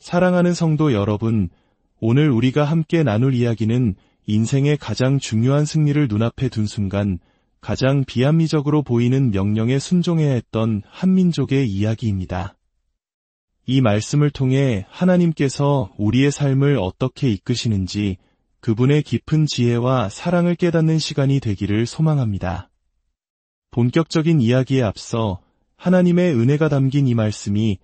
사랑하는 성도 여러분, 오늘 우리가 함께 나눌 이야기는 인생의 가장 중요한 승리를 눈앞에 둔 순간 가장 비합리적으로 보이는 명령에 순종해야 했던 한 민족의 이야기입니다. 이 말씀을 통해 하나님께서 우리의 삶을 어떻게 이끄시는지 그분의 깊은 지혜와 사랑을 깨닫는 시간이 되기를 소망합니다. 본격적인 이야기에 앞서 하나님의 은혜가 담긴 이 말씀이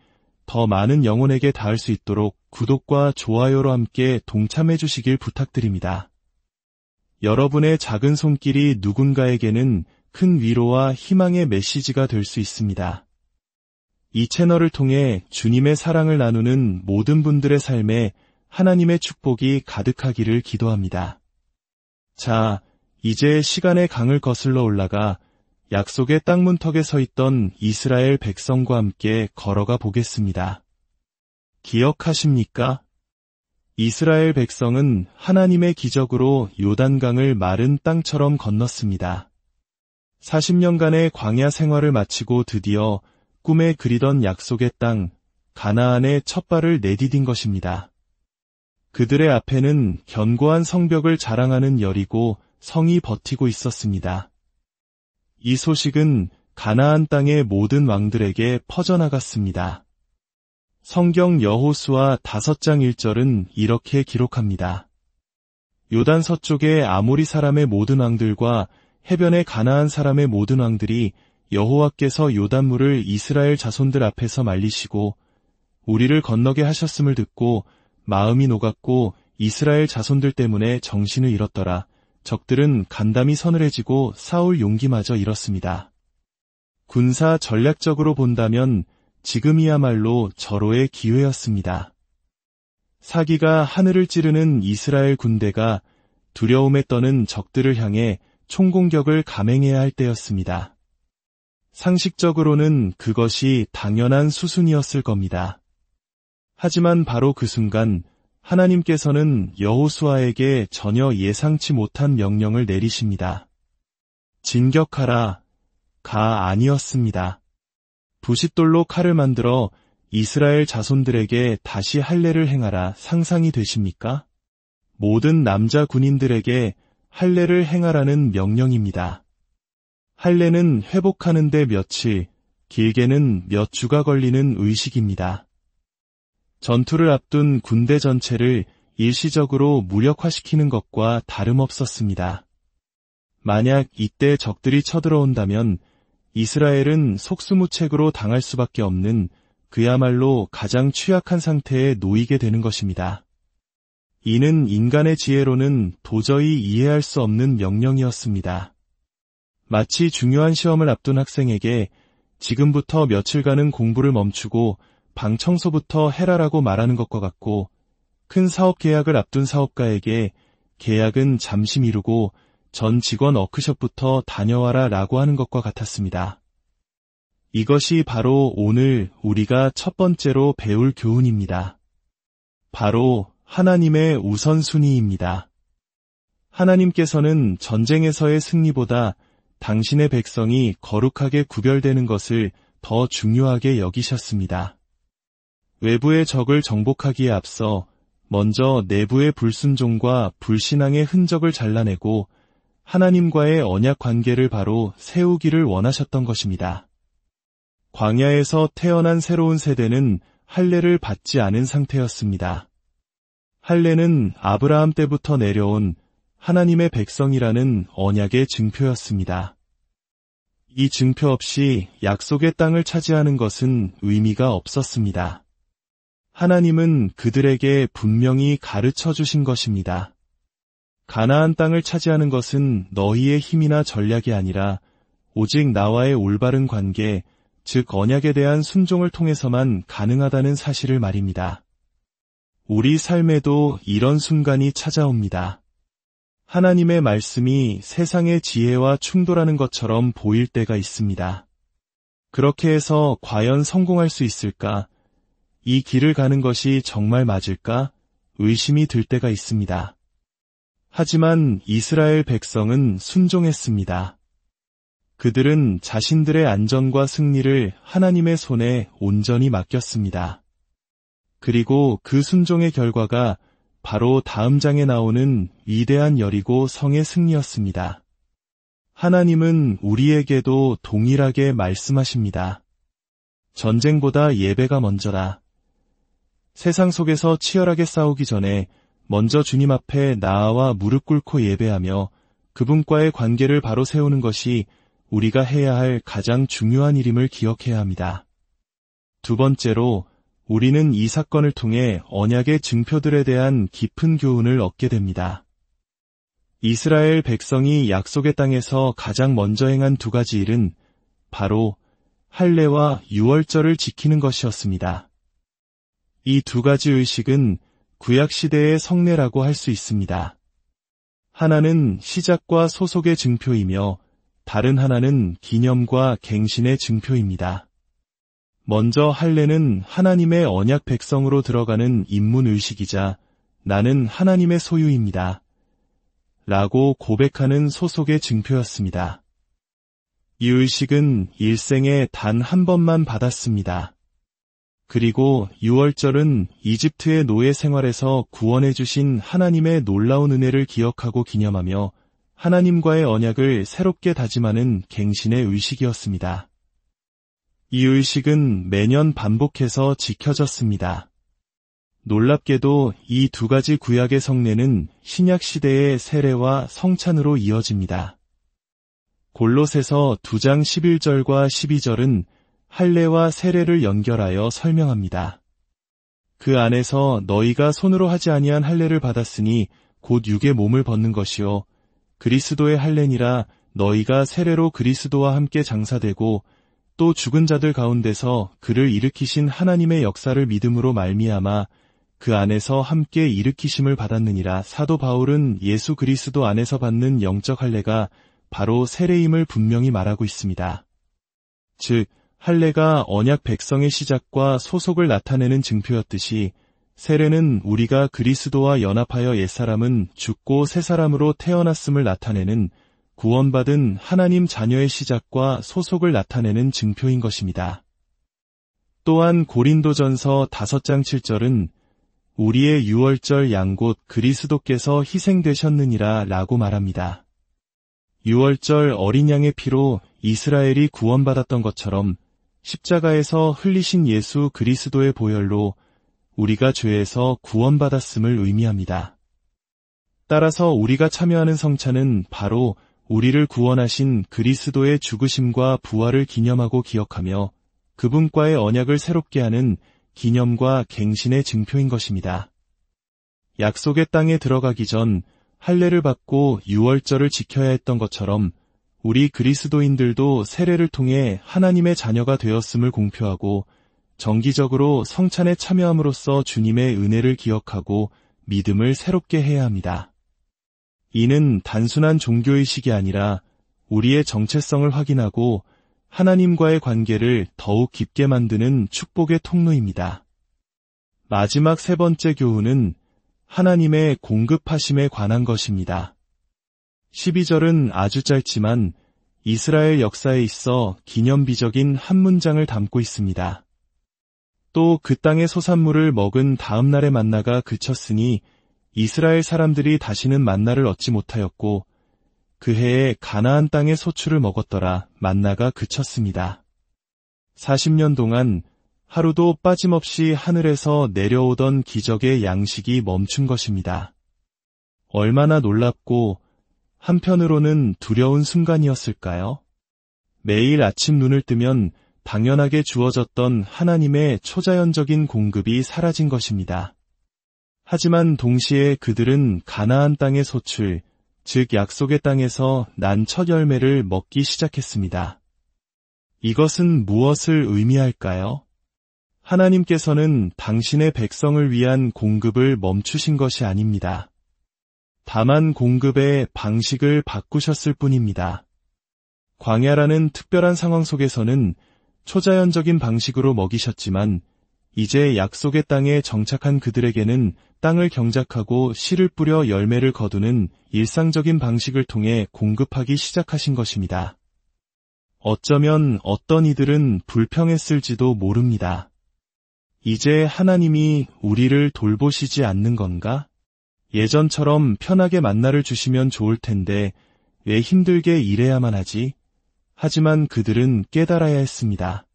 더 많은 영혼에게 닿을 수 있도록 구독과 좋아요로 함께 동참해 주시길 부탁드립니다. 여러분의 작은 손길이 누군가에게는 큰 위로와 희망의 메시지가 될 수 있습니다. 이 채널을 통해 주님의 사랑을 나누는 모든 분들의 삶에 하나님의 축복이 가득하기를 기도합니다. 자, 이제 시간의 강을 거슬러 올라가 약속의 땅 문턱에 서 있던 이스라엘 백성과 함께 걸어가 보겠습니다. 기억하십니까? 이스라엘 백성은 하나님의 기적으로 요단강을 마른 땅처럼 건넜습니다. 40년간의 광야 생활을 마치고 드디어 꿈에 그리던 약속의 땅, 가나안의 첫 발을 내디딘 것입니다. 그들의 앞에는 견고한 성벽을 자랑하는 여리고 성이 버티고 있었습니다. 이 소식은 가나안 땅의 모든 왕들에게 퍼져나갔습니다. 성경 여호수아 5장 1절은 이렇게 기록합니다. 요단 서쪽의 아모리 사람의 모든 왕들과 해변의 가나안 사람의 모든 왕들이 여호와께서 요단물을 이스라엘 자손들 앞에서 말리시고 우리를 건너게 하셨음을 듣고 마음이 녹았고 이스라엘 자손들 때문에 정신을 잃었더라. 적들은 간담이 서늘해지고 싸울 용기마저 잃었습니다. 군사 전략적으로 본다면 지금이야말로 절호의 기회였습니다. 사기가 하늘을 찌르는 이스라엘 군대가 두려움에 떠는 적들을 향해 총공격을 감행해야 할 때였습니다. 상식적으로는 그것이 당연한 수순이었을 겁니다. 하지만 바로 그 순간 하나님께서는 여호수아에게 전혀 예상치 못한 명령을 내리십니다. 진격하라. 가 아니었습니다. 부싯돌로 칼을 만들어 이스라엘 자손들에게 다시 할례를 행하라 상상이 되십니까? 모든 남자 군인들에게 할례를 행하라는 명령입니다. 할례는 회복하는 데 며칠, 길게는 몇 주가 걸리는 의식입니다. 전투를 앞둔 군대 전체를 일시적으로 무력화시키는 것과 다름없었습니다. 만약 이때 적들이 쳐들어온다면 이스라엘은 속수무책으로 당할 수밖에 없는 그야말로 가장 취약한 상태에 놓이게 되는 것입니다. 이는 인간의 지혜로는 도저히 이해할 수 없는 명령이었습니다. 마치 중요한 시험을 앞둔 학생에게 지금부터 며칠간은 공부를 멈추고 방 청소부터 해라라고 말하는 것과 같고 큰 사업 계약을 앞둔 사업가에게 계약은 잠시 미루고 전 직원 워크숍부터 다녀와라 라고 하는 것과 같았습니다. 이것이 바로 오늘 우리가 첫 번째로 배울 교훈입니다. 바로 하나님의 우선순위입니다. 하나님께서는 전쟁에서의 승리보다 당신의 백성이 거룩하게 구별되는 것을 더 중요하게 여기셨습니다. 외부의 적을 정복하기에 앞서 먼저 내부의 불순종과 불신앙의 흔적을 잘라내고 하나님과의 언약 관계를 바로 세우기를 원하셨던 것입니다. 광야에서 태어난 새로운 세대는 할례를 받지 않은 상태였습니다. 할례는 아브라함 때부터 내려온 하나님의 백성이라는 언약의 증표였습니다. 이 증표 없이 약속의 땅을 차지하는 것은 의미가 없었습니다. 하나님은 그들에게 분명히 가르쳐 주신 것입니다. 가나안 땅을 차지하는 것은 너희의 힘이나 전략이 아니라 오직 나와의 올바른 관계, 즉 언약에 대한 순종을 통해서만 가능하다는 사실을 말입니다. 우리 삶에도 이런 순간이 찾아옵니다. 하나님의 말씀이 세상의 지혜와 충돌하는 것처럼 보일 때가 있습니다. 그렇게 해서 과연 성공할 수 있을까? 이 길을 가는 것이 정말 맞을까? 의심이 들 때가 있습니다. 하지만 이스라엘 백성은 순종했습니다. 그들은 자신들의 안전과 승리를 하나님의 손에 온전히 맡겼습니다. 그리고 그 순종의 결과가 바로 다음 장에 나오는 위대한 여리고 성의 승리였습니다. 하나님은 우리에게도 동일하게 말씀하십니다. 전쟁보다 예배가 먼저라. 세상 속에서 치열하게 싸우기 전에 먼저 주님 앞에 나아와 무릎 꿇고 예배하며 그분과의 관계를 바로 세우는 것이 우리가 해야 할 가장 중요한 일임을 기억해야 합니다. 두 번째로, 우리는 이 사건을 통해 언약의 증표들에 대한 깊은 교훈을 얻게 됩니다. 이스라엘 백성이 약속의 땅에서 가장 먼저 행한 두 가지 일은 바로 할례와 유월절을 지키는 것이었습니다. 이 두 가지 의식은 구약시대의 성례라고 할 수 있습니다. 하나는 시작과 소속의 증표이며 다른 하나는 기념과 갱신의 증표입니다. 먼저 할례는 하나님의 언약 백성으로 들어가는 입문 의식이자 나는 하나님의 소유입니다. 라고 고백하는 소속의 증표였습니다. 이 의식은 일생에 단 한 번만 받았습니다. 그리고 유월절은 이집트의 노예 생활에서 구원해 주신 하나님의 놀라운 은혜를 기억하고 기념하며 하나님과의 언약을 새롭게 다짐하는 갱신의 의식이었습니다. 이 의식은 매년 반복해서 지켜졌습니다. 놀랍게도 이 두 가지 구약의 성례는 신약시대의 세례와 성찬으로 이어집니다. 골로새서 2장 11절과 12절은 할례와 세례를 연결하여 설명합니다. 그 안에서 너희가 손으로 하지 아니한 할례를 받았으니 곧 육의 몸을 벗는 것이요 그리스도의 할례니라. 너희가 세례로 그리스도와 함께 장사되고 또 죽은 자들 가운데서 그를 일으키신 하나님의 역사를 믿음으로 말미암아 그 안에서 함께 일으키심을 받았느니라. 사도 바울은 예수 그리스도 안에서 받는 영적 할례가 바로 세례임을 분명히 말하고 있습니다. 즉, 할례가 언약 백성의 시작과 소속을 나타내는 증표였듯이 세례는 우리가 그리스도와 연합하여 옛사람은 죽고 새사람으로 태어났음을 나타내는 구원받은 하나님 자녀의 시작과 소속을 나타내는 증표인 것입니다. 또한 고린도전서 5장 7절은 우리의 유월절 양 곧 그리스도께서 희생되셨느니라 라고 말합니다. 유월절 어린 양의 피로 이스라엘이 구원받았던 것처럼 십자가에서 흘리신 예수 그리스도의 보혈로 우리가 죄에서 구원받았음을 의미합니다. 따라서 우리가 참여하는 성찬은 바로 우리를 구원하신 그리스도의 죽으심과 부활을 기념하고 기억하며 그분과의 언약을 새롭게 하는 기념과 갱신의 증표인 것입니다. 약속의 땅에 들어가기 전 할례를 받고 유월절을 지켜야 했던 것처럼 우리 그리스도인들도 세례를 통해 하나님의 자녀가 되었음을 공표하고 정기적으로 성찬에 참여함으로써 주님의 은혜를 기억하고 믿음을 새롭게 해야 합니다. 이는 단순한 종교의식이 아니라 우리의 정체성을 확인하고 하나님과의 관계를 더욱 깊게 만드는 축복의 통로입니다. 마지막 세 번째 교훈은 하나님의 공급하심에 관한 것입니다. 12절은 아주 짧지만 이스라엘 역사에 있어 기념비적인 한 문장을 담고 있습니다. 또 그 땅의 소산물을 먹은 다음 날의 만나가 그쳤으니 이스라엘 사람들이 다시는 만나를 얻지 못하였고 그 해에 가나안 땅의 소출을 먹었더라. 만나가 그쳤습니다. 40년 동안 하루도 빠짐없이 하늘에서 내려오던 기적의 양식이 멈춘 것입니다. 얼마나 놀랍고 한편으로는 두려운 순간이었을까요? 매일 아침 눈을 뜨면 당연하게 주어졌던 하나님의 초자연적인 공급이 사라진 것입니다. 하지만 동시에 그들은 가나안 땅의 소출, 즉 약속의 땅에서 난 첫 열매를 먹기 시작했습니다. 이것은 무엇을 의미할까요? 하나님께서는 당신의 백성을 위한 공급을 멈추신 것이 아닙니다. 다만 공급의 방식을 바꾸셨을 뿐입니다. 광야라는 특별한 상황 속에서는 초자연적인 방식으로 먹이셨지만 이제 약속의 땅에 정착한 그들에게는 땅을 경작하고 씨를 뿌려 열매를 거두는 일상적인 방식을 통해 공급하기 시작하신 것입니다. 어쩌면 어떤 이들은 불평했을지도 모릅니다. 이제 하나님이 우리를 돌보시지 않는 건가? 예전처럼 편하게 만나를 주시면 좋을 텐데 왜 힘들게 일해야만 하지? 하지만 그들은 깨달아야 했습니다.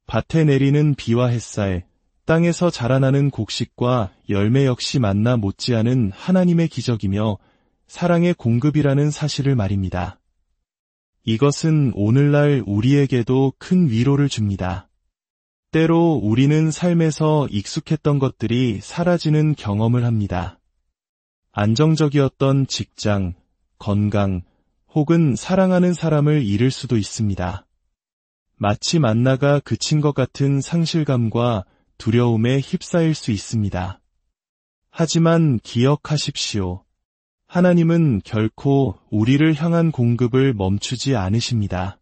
밭에 내리는 비와 햇살, 땅에서 자라나는 곡식과 열매 역시 만나 못지않은 하나님의 기적이며 사랑의 공급이라는 사실을 말입니다. 이것은 오늘날 우리에게도 큰 위로를 줍니다. 때로 우리는 삶에서 익숙했던 것들이 사라지는 경험을 합니다. 안정적이었던 직장, 건강, 혹은 사랑하는 사람을 잃을 수도 있습니다. 마치 만나가 그친 것 같은 상실감과 두려움에 휩싸일 수 있습니다. 하지만 기억하십시오. 하나님은 결코 우리를 향한 공급을 멈추지 않으십니다.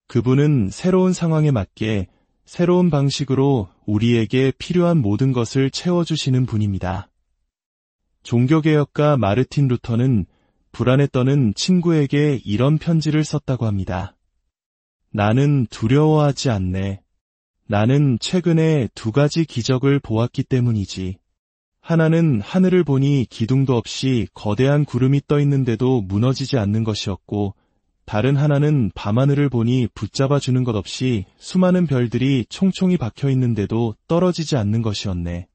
그분은 새로운 상황에 맞게 새로운 방식으로 우리에게 필요한 모든 것을 채워주시는 분입니다. 종교개혁가 마르틴 루터는 불안에 떠는 친구에게 이런 편지를 썼다고 합니다. 나는 두려워하지 않네. 나는 최근에 2가지 기적을 보았기 때문이지. 하나는 하늘을 보니 기둥도 없이 거대한 구름이 떠 있는데도 무너지지 않는 것이었고, 다른 하나는 밤하늘을 보니 붙잡아주는 것 없이 수많은 별들이 총총히 박혀 있는데도 떨어지지 않는 것이었네.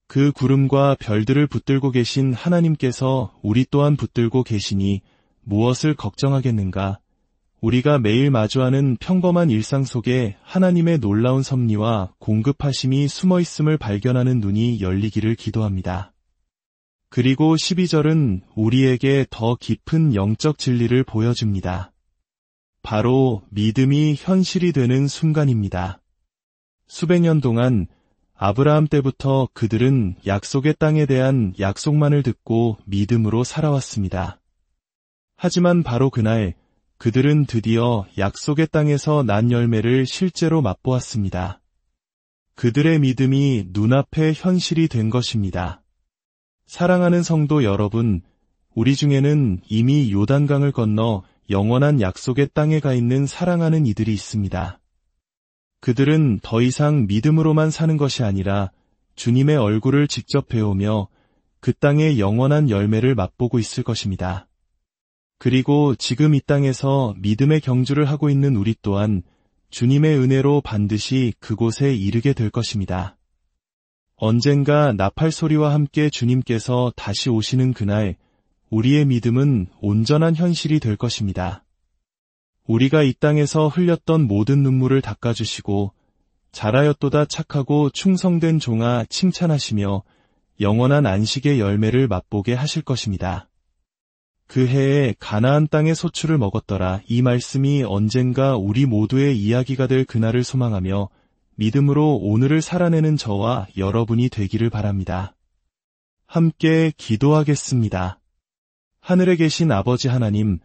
그 구름과 별들을 붙들고 계신 하나님께서 우리 또한 붙들고 계시니 무엇을 걱정하겠는가? 우리가 매일 마주하는 평범한 일상 속에 하나님의 놀라운 섭리와 공급하심이 숨어 있음을 발견하는 눈이 열리기를 기도합니다. 그리고 12절은 우리에게 더 깊은 영적 진리를 보여줍니다. 바로 믿음이 현실이 되는 순간입니다. 수백 년 동안 아브라함 때부터 그들은 약속의 땅에 대한 약속만을 듣고 믿음으로 살아왔습니다. 하지만 바로 그날 그들은 드디어 약속의 땅에서 난 열매를 실제로 맛보았습니다. 그들의 믿음이 눈앞에 현실이 된 것입니다. 사랑하는 성도 여러분, 우리 중에는 이미 요단강을 건너 영원한 약속의 땅에 가 있는 사랑하는 이들이 있습니다. 그들은 더 이상 믿음으로만 사는 것이 아니라 주님의 얼굴을 직접 배우며 그 땅의 영원한 열매를 맛보고 있을 것입니다. 그리고 지금 이 땅에서 믿음의 경주를 하고 있는 우리 또한 주님의 은혜로 반드시 그곳에 이르게 될 것입니다. 언젠가 나팔 소리와 함께 주님께서 다시 오시는 그날 우리의 믿음은 온전한 현실이 될 것입니다. 우리가 이 땅에서 흘렸던 모든 눈물을 닦아주시고 잘하였도다 착하고 충성된 종아 칭찬하시며 영원한 안식의 열매를 맛보게 하실 것입니다. 그 해에 가나안 땅의 소출을 먹었더라. 이 말씀이 언젠가 우리 모두의 이야기가 될 그날을 소망하며 믿음으로 오늘을 살아내는 저와 여러분이 되기를 바랍니다. 함께 기도하겠습니다. 하늘에 계신 아버지 하나님,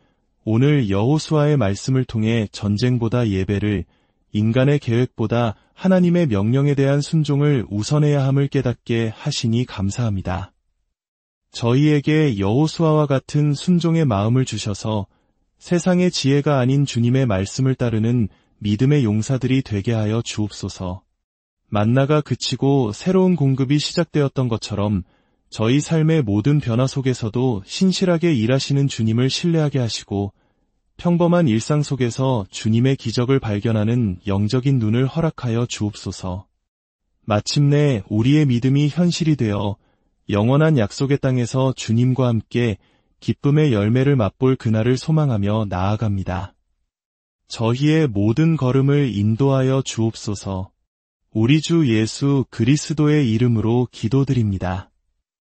오늘 여호수아의 말씀을 통해 전쟁보다 예배를, 인간의 계획보다 하나님의 명령에 대한 순종을 우선해야 함을 깨닫게 하시니 감사합니다. 저희에게 여호수아와 같은 순종의 마음을 주셔서 세상의 지혜가 아닌 주님의 말씀을 따르는 믿음의 용사들이 되게 하여 주옵소서. 만나가 그치고 새로운 공급이 시작되었던 것처럼 저희 삶의 모든 변화 속에서도 신실하게 일하시는 주님을 신뢰하게 하시고 평범한 일상 속에서 주님의 기적을 발견하는 영적인 눈을 허락하여 주옵소서. 마침내 우리의 믿음이 현실이 되어 영원한 약속의 땅에서 주님과 함께 기쁨의 열매를 맛볼 그날을 소망하며 나아갑니다. 저희의 모든 걸음을 인도하여 주옵소서. 우리 주 예수 그리스도의 이름으로 기도드립니다.